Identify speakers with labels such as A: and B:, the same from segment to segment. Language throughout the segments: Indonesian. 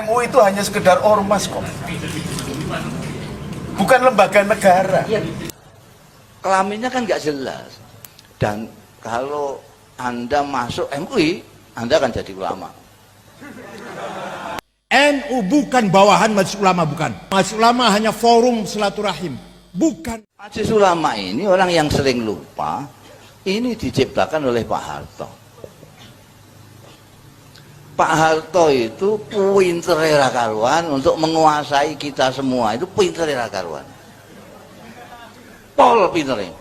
A: MUI itu hanya sekedar ormas kok, bukan lembaga negara.
B: Kelaminnya kan nggak jelas. Dan kalau Anda masuk MUI, Anda akan jadi ulama.
C: NU bukan bawahan Majelis Ulama, bukan. Majelis Ulama hanya forum silaturahim, bukan.
B: Majelis Ulama ini orang yang sering lupa, ini diciptakan oleh Pak Harto. Pak Harto itu pinter karuan untuk menguasai kita semua, itu pinter karuan. Pol pinternya.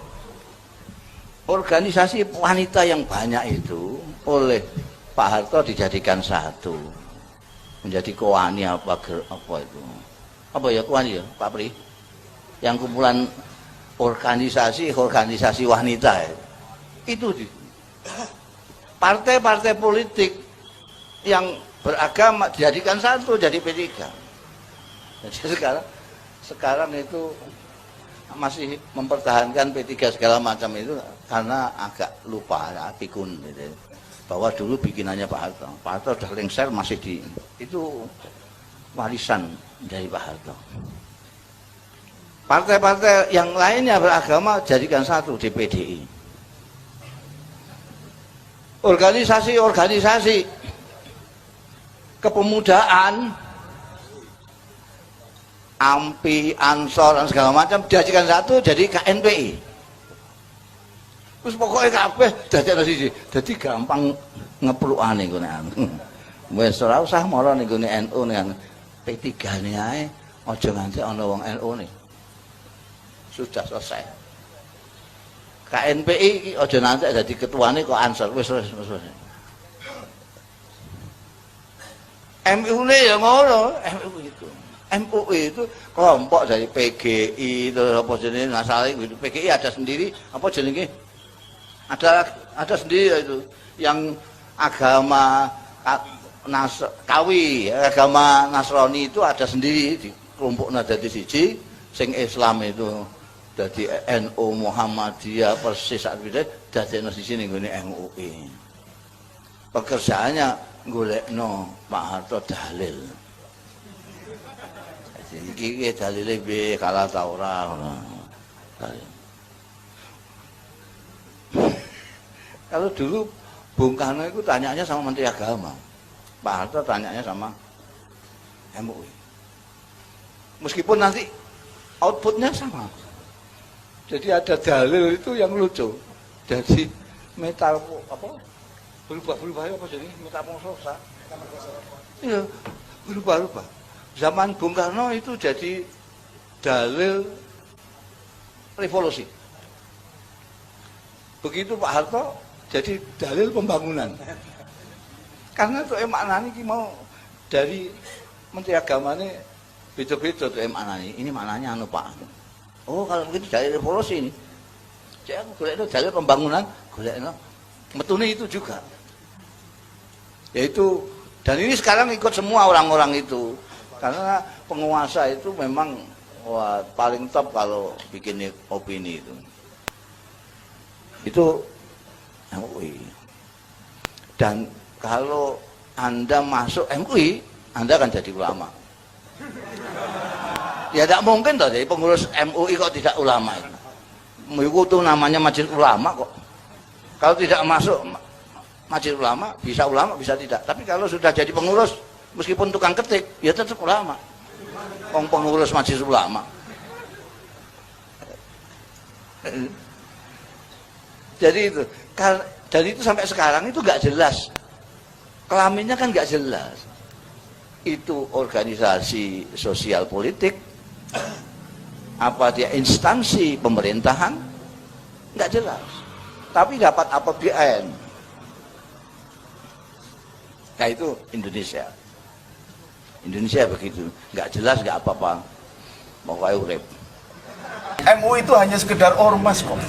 B: Organisasi wanita yang banyak itu oleh Pak Harto dijadikan satu, menjadi Kowani apa itu, apa ya Kowani ya Pak Pri, yang kumpulan organisasi wanita itu partai-partai politik yang beragama dijadikan satu, jadi P3. Jadi sekarang itu masih mempertahankan P3 segala macam itu karena agak lupa ya, pikun gitu. Bahwa dulu bikinannya Pak Harto. Pak Harto sudah lengser masih itu warisan dari Pak Harto. Partai-partai yang lainnya beragama jadikan satu di PDI. Organisasi kepemudaan, AMPI, Ansor dan segala macam dijadikan satu jadi KNPI. Terus pokoknya kabeh dadekno siji. Dadi gampang ngeplukane ngene anu. Wis ora usah mara ning gone NU ning P3-ne ae, aja nganti ana wong NU ne. Sudah selesai. KNPI iki aja nanti dadi ketuane kok Ansor wis. MUI ya ngono, MUI itu kelompok dari PGI terus apa jenenge masalah itu. PGI ada sendiri, apa jenenge? Ada sendiri itu yang agama agama Nasrani itu ada sendiri di kelompoknya dadi siji, sing Islam itu dadi NU Muhammadiyah persis sak wite dadekno siji ning gone MUI. Pekerjaannya golekno Pak Harto dalil. Iki dalile piye kalah ta ora ngono. Kalau dulu Bung Karno itu tanyanya sama Menteri Agama, Pak Harto tanyanya sama MUI. Meskipun nanti outputnya sama. Jadi ada dalil itu yang lucu. Jadi metal apa? Berubah apa jadi metamorfosa? Iya, berubah. Zaman Bung Karno itu jadi dalil revolusi. Begitu Pak Harto jadi dalil pembangunan. Karena tuh maknanya ini mau dari Menteri Agama ini beda-beda tuh maknanya. Ini maknanya anu Pak. Oh kalau begitu dalil revolusi ini. Jadi aku golek dalil pembangunan, golek metune itu juga. Yaitu dan ini sekarang ikut semua orang-orang itu. Karena penguasa itu memang paling top kalau bikin opini itu MUI. Dan kalau Anda masuk MUI, Anda akan jadi ulama. Ya tidak mungkin toh jadi pengurus MUI kok tidak ulama itu. Itu namanya majelis ulama kok. Kalau tidak masuk majelis ulama bisa tidak. Tapi kalau sudah jadi pengurus meskipun tukang ketik, ya tetap ulama. Pengurus majelis ulama. Jadi itu, dan itu sampai sekarang itu nggak jelas, kelaminnya kan nggak jelas. Itu organisasi sosial politik, apa dia instansi pemerintahan, nggak jelas. Tapi dapat APBN. Nah itu Indonesia begitu, nggak jelas nggak apa-apa, pokoknya urip.
A: MUI itu hanya sekedar ormas kok,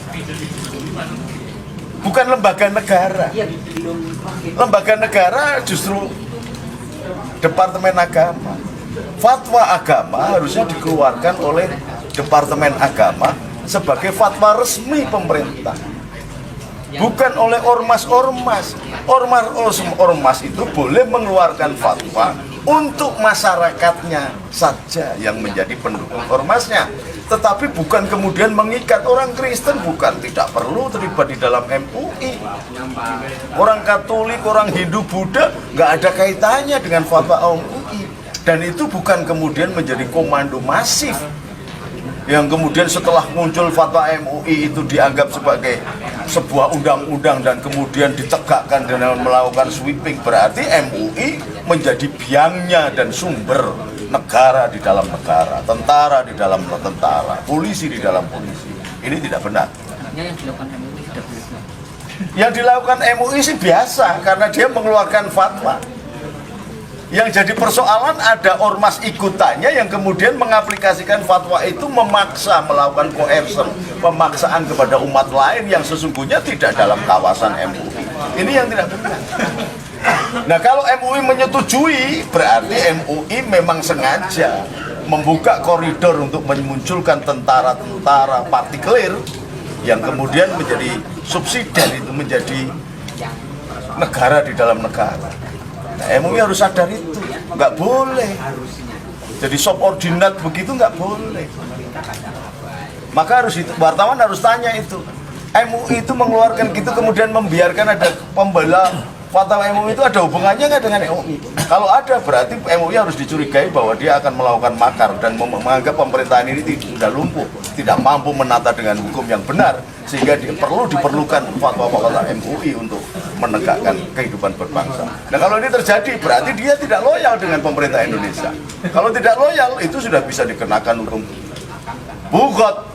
A: bukan lembaga negara. Lembaga negara justru Departemen Agama. Fatwa agama harusnya dikeluarkan oleh Departemen Agama sebagai fatwa resmi pemerintah, bukan oleh ormas-ormas. Ormas itu boleh mengeluarkan fatwa untuk masyarakatnya saja yang menjadi pendukung ormasnya, tetapi bukan kemudian mengikat. Orang Kristen bukan tidak perlu terlibat di dalam MUI, orang Katolik, orang Hindu, Buddha nggak ada kaitannya dengan fatwa MUI, dan itu bukan kemudian menjadi komando masif yang kemudian setelah muncul fatwa MUI itu dianggap sebagai sebuah undang-undang dan kemudian ditegakkan dengan melakukan sweeping. Berarti MUI menjadi biangnya dan sumber negara di dalam negara, tentara di dalam tentara, polisi di dalam polisi. Ini tidak benar. Yang dilakukan MUI sih biasa karena dia mengeluarkan fatwa. Yang jadi persoalan ada ormas ikutannya yang kemudian mengaplikasikan fatwa itu, memaksa melakukan coercion, pemaksaan kepada umat lain yang sesungguhnya tidak dalam kawasan MUI. Ini yang tidak benar. Nah, kalau MUI menyetujui, berarti MUI memang sengaja membuka koridor untuk memunculkan tentara-tentara partikelir yang kemudian menjadi subsidiar, itu menjadi negara di dalam negara. Nah, MUI harus sadar itu, nggak boleh. Jadi subordinat begitu nggak boleh. Maka harus itu, wartawan harus tanya itu. MUI itu mengeluarkan gitu kemudian membiarkan ada pembela fatwa MUI itu ada hubungannya nggak dengan MUI? Kalau ada, berarti MUI harus dicurigai bahwa dia akan melakukan makar dan menganggap pemerintahan ini sudah lumpuh, tidak mampu menata dengan hukum yang benar, sehingga perlu diperlukan fatwa-fatwa MUI untuk menegakkan kehidupan berbangsa. Nah, kalau ini terjadi, berarti dia tidak loyal dengan pemerintah Indonesia. Kalau tidak loyal, itu sudah bisa dikenakan hukum bugot,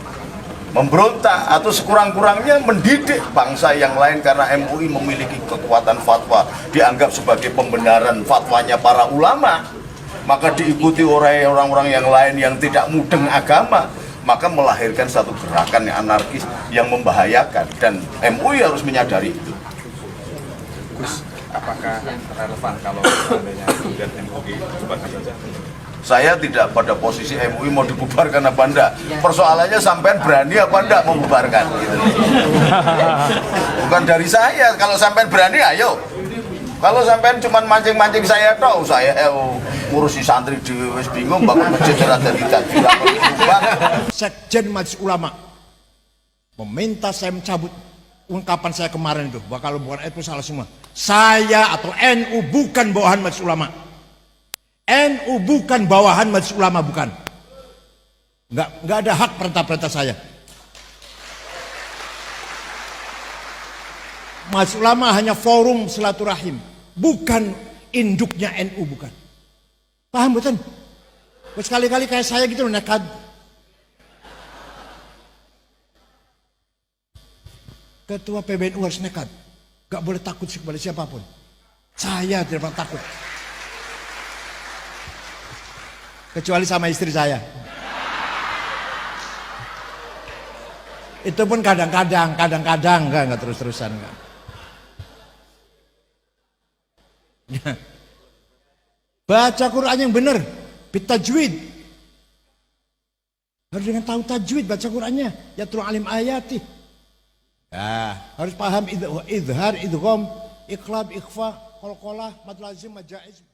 A: memberontak, atau sekurang-kurangnya mendidik bangsa yang lain karena MUI memiliki kekuatan fatwa, dianggap sebagai pembenaran fatwanya para ulama, maka diikuti oleh orang-orang yang lain yang tidak mudeng agama, maka melahirkan satu gerakan yang anarkis yang membahayakan, dan MUI harus menyadari itu.
D: Gus, apakah relevan kalau seandainya kemudian MUI dibubarkan saja?
A: Saya tidak pada posisi MUI mau dibubarkan apa enggak. Persoalannya sampean berani apa enggak membubarkan gitu. Bukan dari saya. Kalau sampean berani, ayo. Kalau sampean cuma mancing-mancing saya tahu, saya ngurusi santri di wis bingung bangun masjid ora dadi
C: Sekjen Majelis Ulama meminta saya mencabut ungkapan saya kemarin itu, bahwa kalau bukan itu salah semua. Saya atau NU bukan bawahan Majelis Ulama. NU bukan bawahan Majelis Ulama, bukan. Nggak ada hak perintah-perintah saya. Majelis Ulama hanya forum silaturahim, bukan induknya NU, bukan. Paham betul? Sekali-kali kayak saya gitu loh, nekat. Ketua PBNU harus nekat, gak boleh takut kepada siapapun. Saya tidak pernah takut, kecuali sama istri saya. Itu pun kadang-kadang enggak terus-terusan enggak. Baca Quran yang benar, bitajwid. Harus dengan tahu tajwid baca Qurannya, yatlu alim ayati. Ya, harus paham izhar, idgham, iqlab, ikhfa, qalqalah, mad lazim, mad jaiz.